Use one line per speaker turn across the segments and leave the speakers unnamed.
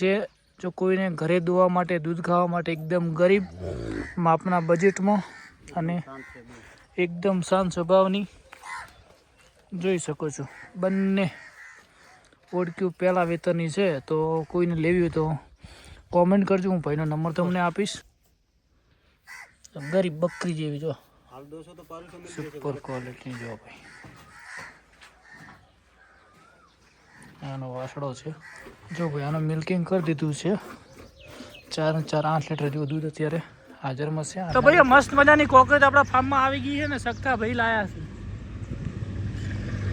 જે જો કોઈને ઘરે દોવા માટે દૂધ ખાવા માટે એકદમ ગરીબ માપના બજેટમાં અને એકદમ શાંત સ્વભાવની જોઈ શકો છો બંને ઓળખ્યું પહેલાં વેતરની છે તો કોઈને લેવી હોય તો કોમેન્ટ કરજો હું ભાઈનો નંબર તમને આપીશ ગરીબ બકરી જેવી જો સુપર ક્વોલિટી જો ભાઈ આનો વાસડો છે જો ભાઈ આનો મિલ્કિંગ કરી દીધું છે 4 8 લીટર જેવું દૂધ અત્યારે હાજરમાં છે તો ભાઈ મસ્ત મજાની કોકરેજ આપણા ફાર્મમાં આવી ગઈ છે ને સખ્તા ભાઈ લાયા છે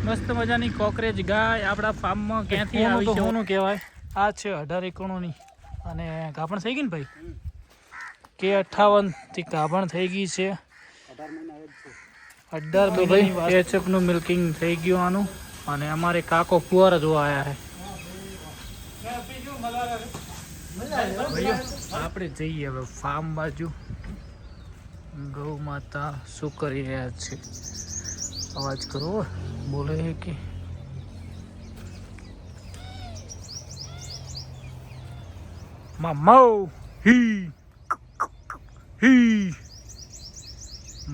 મસ્ત મજાની કોકરેજ ગાય આપણા ફાર્મમાં ક્યાંથી આવી છે શું કહેવાય આ છે 18 એકણોની અને ગાભણ થઈ ગઈ ને ભાઈ કે 58 થી ગાભણ થઈ ગઈ છે 18 મહિનાની એચએફનું મિલ્કિંગ થઈ ગયું આનું અને અમારે કાકો કુંવર જોવા આવ્યા છે આપણે જઈએ હવે ફાર્મ બાજુ ગૌ માતા શું કરી રહ્યા છે અવાજ કરો બોલે કે મામા હી હી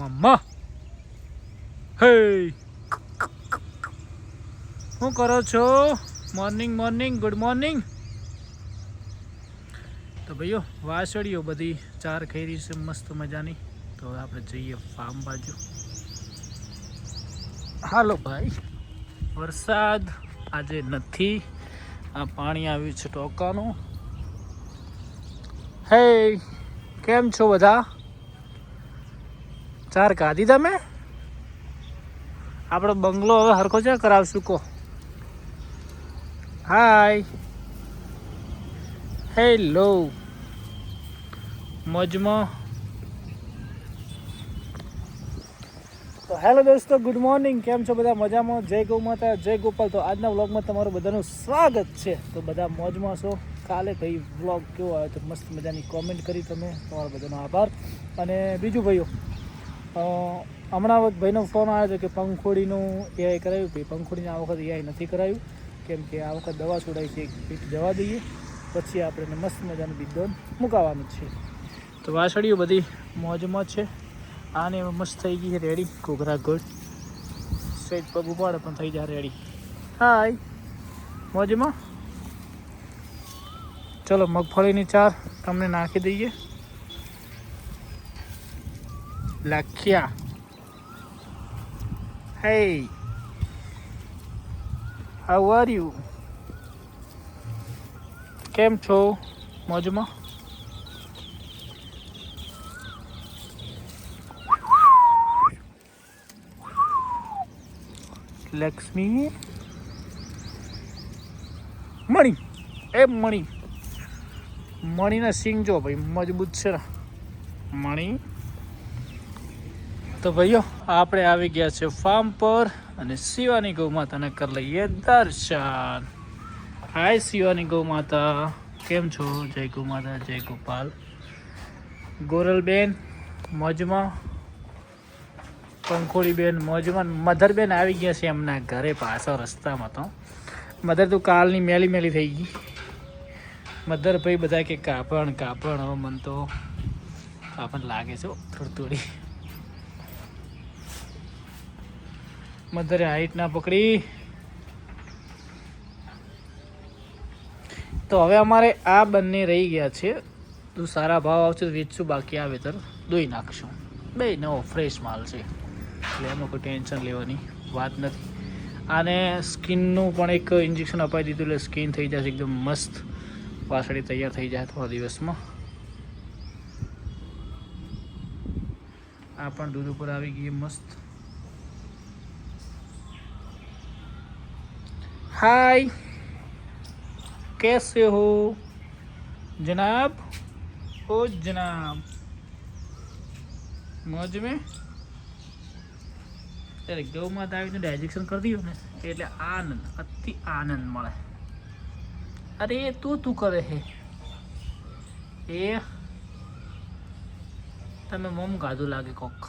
મામા હે શું કરો છો મોર્નિંગ ગુડ મોર્નિંગ તો ભાઈઓ વાસળીઓ બધી 4 ખૈરી છે મસ્ત મજાની તો આપણે જઈએ ફાર્મ બાજુ હાલો ભાઈ વરસાદ આજે નથી આ પાણી આવ્યું છે ટોકાનું હે કેમ છો બધા 4 કાઢી તમે આપણો બંગલો હવે હરખો છે કરાવશું કો હાય હેલો મોજમાં તો હેલો દોસ્તો ગુડ મોર્નિંગ કેમ છો બધા મજામાં જય ગૌ માતા જય ગોપાલ તો આજના વ્લોગમાં તમારું બધાનું સ્વાગત છે તો બધા મોજમાં છો કાલે ભાઈ વ્લોગ કેવો આવ્યો તો મસ્ત મજાની કોમેન્ટ કરી તમે તમારો બધાનો આભાર અને બીજું ભાઈઓ હમણાં ભાઈનો ફોન આવ્યો હતો કે પંખોડીનું એઆઈ કરાવ્યું ભાઈ પંખોડીને આ વખત એઆઈ નથી કરાવ્યું કેમ કે આ વખત દવા છોડાઈ છે એક જવા દઈએ પછી આપણે મસ્ત મજાનું બિદ્દોન મુકાવવાનું છે તો વાસળીઓ બધી મોજમાં છે આને મસ્ત થઈ ગઈ છે રેડી ઘોઘરા ગોળ સ્ટ્રેટ પગ ઉપાડે પણ થઈ જાય રેડી હાય મોજમાં ચલો મગફળીની 4 તમને નાખી દઈએ લાખ્યા હે હાઉ આર યુ કેમ છો મોજમાં લક્ષ્મી મણી એ મણીના સિંગ જો ભાઈ મજબૂત છે ને મણી તો ભાઈઓ આપણે આવી ગયા છે ફાર્મ પર અને શિવાની ગૌ માતાને કરી લઈએ દર્શન હાય શિવાની ગૌ માતા કેમ છો જય ગૌ માતા જય ગોપાલ ગોરલબેન મોજમાં પંખોડીબેન મોજમાં મધરબેન આવી ગયા છે એમના ઘરે પાછળ રસ્તામાં તો મધર તો કાલની મેલી થઈ ગઈ મધર ભાઈ બધા કે કાપણ હવે મન તો આપણને લાગે છે થોડી મધરે હાઈટ ના પકડી તો હવે અમારે આ બંને રહી ગયા છે તો સારા ભાવ આવશે તો વેચશું બાકી આવે તો દોઈ નાખશું બે નવો ફ્રેશ માલ છે એટલે એમાં કોઈ ટેન્શન લેવાની વાત નથી આને સ્કિનનું પણ એક ઇન્જેક્શન અપાઈ દીધું એટલે સ્કિન થઈ જશે એકદમ મસ્ત વાસળી તૈયાર થઈ જાય થોડા દિવસમાં આ પણ દૂધ ઉપર આવી ગઈ મસ્ત हाय कैसे हो जनाब ओ जनाब मौज में ત્યારે ગૌ માતા આવીને ડાયજેક્શન કરી દીધું ને એટલે આનંદ અતિ આનંદ મળે અરે તું કરે હે એ તમે મોમ ગાધું લાગે કોક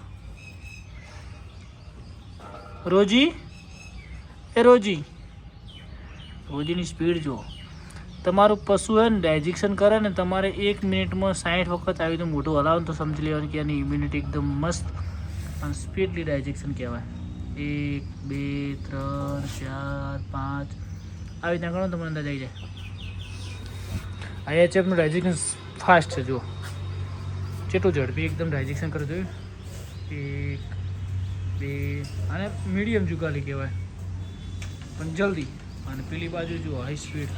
રોજી રોજીની સ્પીડ જુઓ તમારું પશુ હે ને ડાયજેશન કરે ને તમારે 1 મિનિટમાં 60 વખત આવી તો મોઢું હલાવો ને તો સમજી લેવાનું કે એની ઇમ્યુનિટી એકદમ મસ્ત અને સ્પીડલી ડાયજેશન કહેવાય. 1 2 3 4 5 આવી રીતના ગણો તમને અંદાજ આવી જાય. આ એચએફનું ડાયજેશન ફાસ્ટ છે. જુઓ કેટલું ઝડપી એકદમ ડાયજેશન કરે જોયું. 1 2 અને મીડિયમ જુગાલી કહેવાય પણ જલ્દી. અને પેલી બાજુ જુઓ હાઈ સ્પીડ.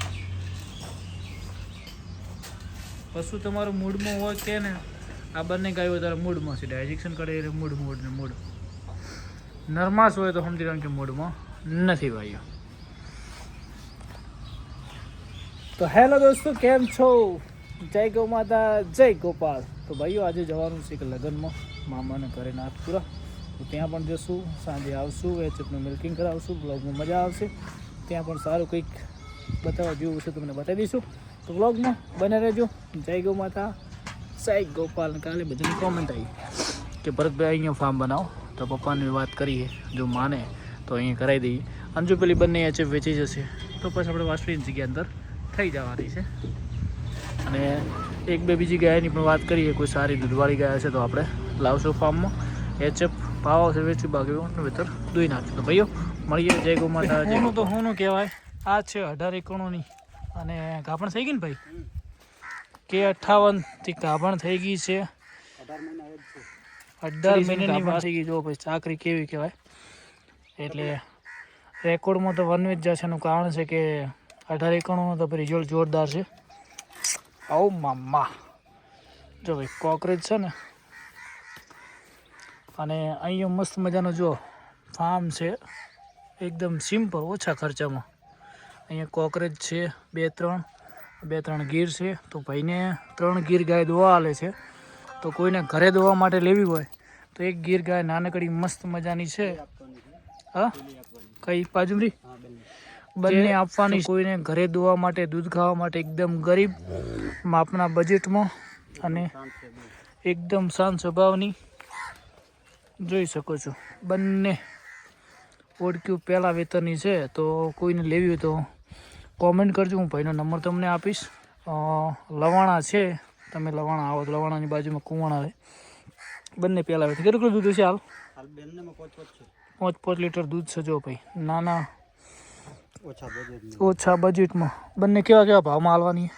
પશુ તમારું મૂડમાં હોય કે ને આ બંને ગાયો વધારે મૂડમાં છે. ડાયજેશન કરે એટલે મૂડ ને મૂડ. નરમાશ હોય તો સમજી લેવાનું કે મૂડમાં નથી ભાઈઓ. તો હેલો દોસ્તો, કેમ છો? જય ગૌ માતા, જય ગોપાલ. તો ભાઈઓ આજે જવાનું છે કે લગ્નમાં મામાને ઘરે નાથપુરા. તો ત્યાં પણ જશું, સાંજે આવશું, એચએફનું મિલ્કિંગ કરાવશું, બ્લોગમાં મજા આવશે. ત્યાં પણ સારું કંઈક બતાવવા જેવું છે તમને બતાવી દઈશું. તો બ્લોગમાં બને રહેજો. જય ગૌ માતા, જય ગોપાલ. કાલે બધાની કોમેન્ટ આવી કે ભરતભાઈ અહીંયા ફાર્મ બનાવો. તો પપ્પાની વાત કરીએ, જો માને તો અહીંયા કરાવી દઈએ. અને જો પેલી બંને એચએફ વેચી જશે તો પછી આપણે વાસળીની જગ્યા અંદર થઈ જવાની છે. અને એક બે બીજી ગાયની પણ વાત કરીએ, કોઈ સારી દૂધવાળી ગાય હશે તો આપણે લાવશું ફાર્મમાં. એચએફ ભાવ આવશે વેચી, બાકી વેતર દોઈ નાખશું. તો ભાઈઓ મળીએ. જય ગૌ માતા. હોનું તો હોનું કહેવાય. આ છે 18 એકણોની અને ગાભણ થઈ ગઈ ને ભાઈ કે 58થી ગાભણ થઈ ગઈ છે. 18 મહિનાની વાત થઈ ગઈ. જો ભાઈ ચાકરી કેવી કહેવાય. એટલે રેકોર્ડમાં તો વનવેજ જશે. એનું કારણ છે કે 18 એકણોનો તો રિઝલ્ટ જોરદાર છે. આવું મામા જો ભાઈ કોકરેજ છે ને. અને અહીંયા મસ્ત મજાનો જો ફાર્મ છે, એકદમ સિમ્પલ, ઓછા ખર્ચામાં. અહીંયા કોકરેજ છે 2-3 ગીર છે. તો ભાઈને 3 ગીર ગાય દોવા આલે છે. તો કોઈને ઘરે દોવા માટે લેવી હોય તો એક ગીર ગાય નાનકડી મસ્ત મજાની છે. હા, કઈ બાજુરી બંને આપવાની. કોઈને ઘરે દોવા માટે, દૂધ ખાવા માટે એકદમ ગરીબ માપના બજેટમાં અને એકદમ શાંત સ્વભાવની જોઈ શકો છો. બંને ઓળખ્યું પહેલાં વેતરની છે. તો કોઈને લેવી હોય તો કોમેન્ટ કરજો, હું ભાઈનો નંબર તમને આપીશ. લવાણા છે, તમે લવાણા આવો તો લવાણાની બાજુમાં કુવાણા આવે. બંને પહેલાં વેતર. કેટલું દૂધ છે હાલ? 5 લીટર દૂધ છે. જો ભાઈ નાના ઓછા બજેટમાં બંને કેવા ભાવમાં હાલવાની?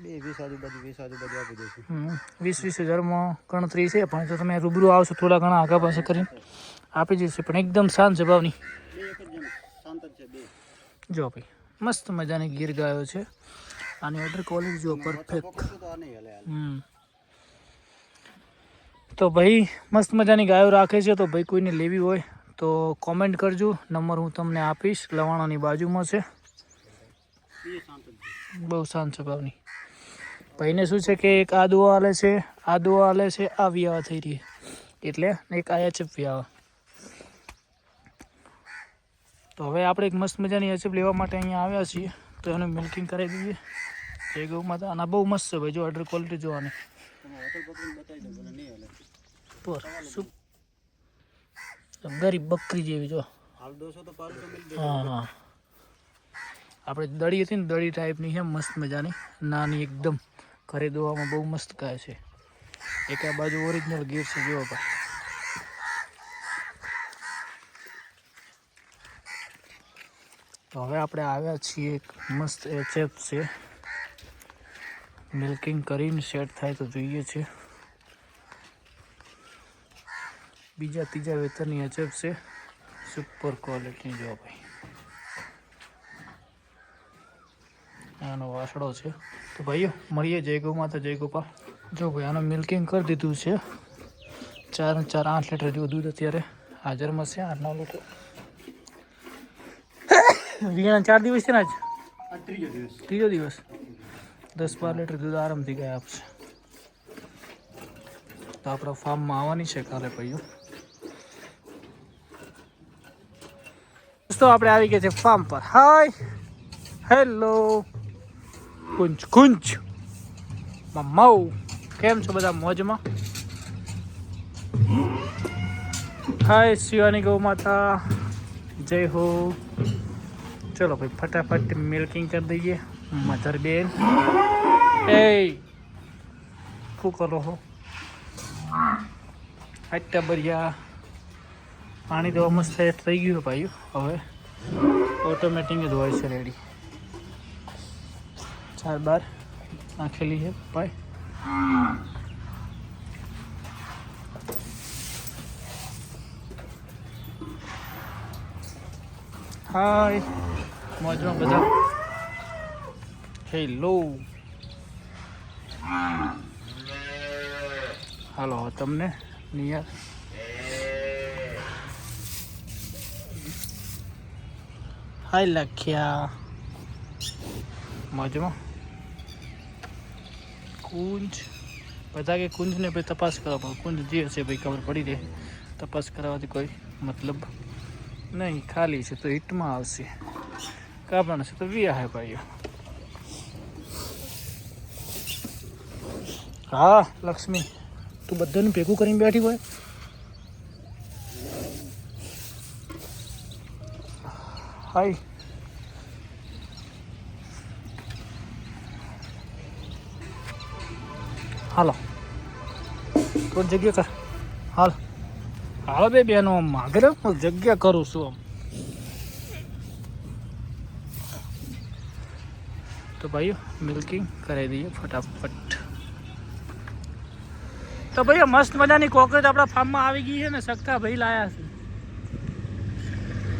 20,000-20,000 ગણતરી છે. પણ તો તમે રૂબરૂ આવશો થોડા ઘણા આગા પાસે કરીને આપી જશે. પણ એકદમ શાંત સ્વભાવની. જો ભાઈ મસ્ત મજાની ગીર ગાયો છે. આની ઓર્ડર ક્વોલિટી જો પરફેક્ટ. તો ભાઈ મસ્ત મજાની ગાયો રાખે છે. તો ભાઈ કોઈને લેવી હોય તો કોમેન્ટ કરજો. નંબર હું તમને આપીશ. લવાણાની બાજુમાં છે. બહુ શાંત સ્વભાવની. ભાઈને શું છે કે એક આ દોવા હાલે છે, આ દોવા હાલે છે, આ વિયાવા થઈ રહી એટલે એક આ એચએફ વિયાવા. તો હવે આપણે એક મસ્ત મજાની એચએફ લેવા માટે અહીંયા આવ્યા છીએ. તો એનું મિલ્કિંગ કરાવી દઈએ. જય ગૌ માતા. આના બહુ મસ્ત છે ભાઈ. જો ઓર્ડર ક્વોલિટી જોવાની શું ગરીબ બકરી જેવી. જો હા, આપણે દડી હતી ને, દડી ટાઈપની છે, મસ્ત મજાની નાની એકદમ. ઘરે દોવામાં બહુ મસ્ત ગાય છે. એક આ બાજુ ઓરિજિનલ ગીર છે. જો ભાઈ તો હવે આપણે આવ્યા છીએ. એક મસ્ત એચએફ છે. મિલ્કિંગ કરીને સેટ થાય તો જોઈએ છે. બીજા ત્રીજા વેતરની એચએફ છે. Super quality. જો ભાઈ આનો વાસડો છે. તો ભાઈઓ મળીએ. જય ગૌ માતા, જય ગોપાલ. જો ભાઈ આનું મિલ્કિંગ કરી દીધું છે. 4 8 લીટર જેવું દૂધ અત્યારે હાજરમાં છે. 8-9 લીટર. વીણા 4 દિવસ છે ને આજ? ત્રીજો દિવસ. 10-12 લીટર દૂધ આરામથી ગાય આપશે. તો આપણા ફાર્મમાં આવવાની છે કાલે ભાઈઓ. દોસ્તો આપણે આવી ગયા છે ફાર્મ પર. હાય હેલો કુંજ મામાઉ. કેમ છો બધા? મોજમાં? હાય શિવાની ગૌ માતા, જય હો. ચલો ભાઈ ફટાફટ મિલ્કિંગ કરી દઈએ. મધર બેન એ શું કરો છો? આટલા બરિયા પાણી તો મસ્ત થઈ ગયું ભાઈ. હવે ઓટોમેટિક જ હોય છે રેડી. 4 બાર નાખેલી છે ભાઈ. હાય મોજમાં બધા. હેલો હાલો તમને નિયર હાય લખ્યા મોજમાં. કુંજ બધા કે કુંજને ભાઈ તપાસ કરવા પડે. કુંજ જે હશે ભાઈ ખબર પડી રહે. તપાસ કરાવવાથી કોઈ મતલબ નહીં. ખાલી છે તો હિટમાં આવશે. કાપણ છે તો વિયા હે ભાઈઓ. હા લક્ષ્મી તું બધાનું ભેગું કરીને બેઠી હોય. હાય હાલો થોડી જગ્યા કર. હાલ હાલો બે બેનો માગરે હું જગ્યા કરું છું આમ. તો ભાઈઓ મિલ્કિંગ કરાવી દઈએ ફટાફટ. તો ભાઈ મસ્ત મજાની કોકરેજ આપણા ફાર્મમાં આવી ગઈ છે ને. સગતા ભાઈ લાયા છે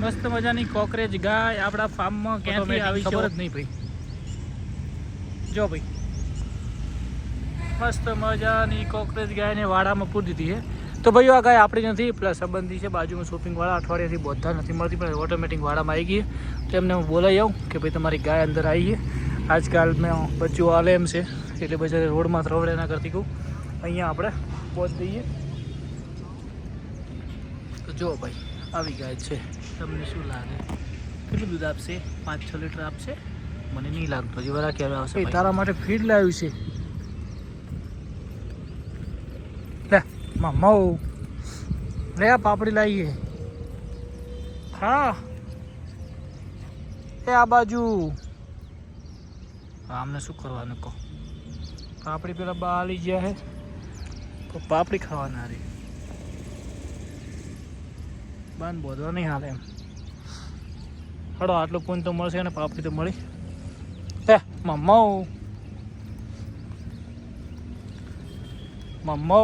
મસ્ત મજાની કોકરેજ ગાય આપણા ફાર્મમાં. ક્યાંથી આવી ખબર જ નહીં ભાઈ. જો ભાઈ મસ્ત મજાની કોકરેજ ગાયને વાડામાં પૂરી દીધી છે. તો ભાઈ આ ગાય આપણી નથી, પ્લસ સંબંધી છે બાજુમાં શોપિંગવાળા. અઠવાડિયાથી બધા નથી મળતી પણ ઓટોમેટિક વાડામાં આવી ગઈ. તો એમને હું બોલાવી આવું કે ભાઈ તમારી ગાય અંદર આવી છે. આજકાલ મેં બચ્ચું હાલે એમ છે એટલે પછી રોડમાં રવડે ના કરતી કહું અહીંયા આપણે પહોંચ દઈએ. તો જો ભાઈ આવી ગાય છે. તમને શું લાગે કેટલું દૂધ આપશે? 5-6 લીટર આપશે? મને નહીં લાગતો. હજી વરા ક્યારે આવશે? તારા માટે ફીડ લાવ્યું છે. લે મામા લે આ પાપડી લાવીએ. હા એ આ બાજુ આમને શું કરવાનું કહો? પાપડી પેલા બા આલી ગયા હે તો પાપડી ખાવાના રે. બાન બોધવા નહીં હાલે એમ. હડો આટલું પૂન તો મળશે ને પાપડી તો મળી. હે મમ્મો મમ્મો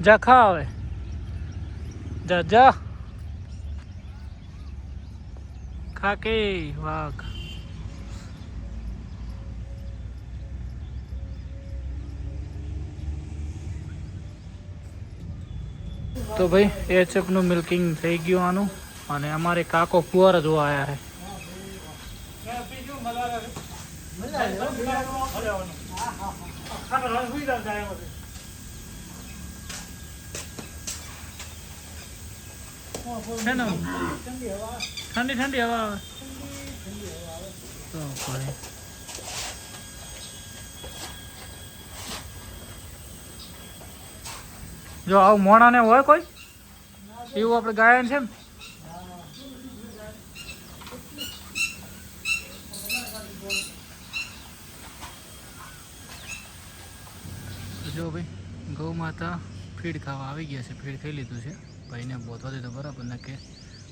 જા ખા હવે. જા જા ખા કે વાઘ. તો ભાઈ એચએફનું મિલ્કિંગ થઈ ગયું આનું. અને અમારે કાકો ફુવારા જોવા આવ્યા છે. ઠંડી ઠંડી હવા આવે તો ભાઈ જો આવું મોણાને હોય કોઈ એવું આપણે ગાયન છે ને. જો ભાઈ ગૌ માતા ફીડ ખાવા આવી ગયા છે. ફીડ ખાઈ લીધું છે. ભાઈને બોધવા દીધો બરાબર ને કે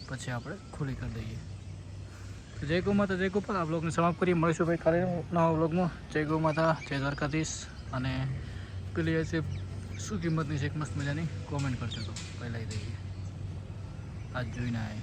પછી આપણે ખુલ્લી કરી દઈએ. તો જય ગૌ માતા જય ગોપાલ. આ બ્લોગને સમાપ્ત કરીએ. મળીશું ભાઈ કાલે નવા બ્લોગમાં. જય ગૌ માતા જય દ્વારકાધીશ. અને પેલી છે શું કિંમતની છે એક મસ્ત મજાની કોમેન્ટ કરજો તો પહેલાં દઈએ. આજ જોઈને આવે.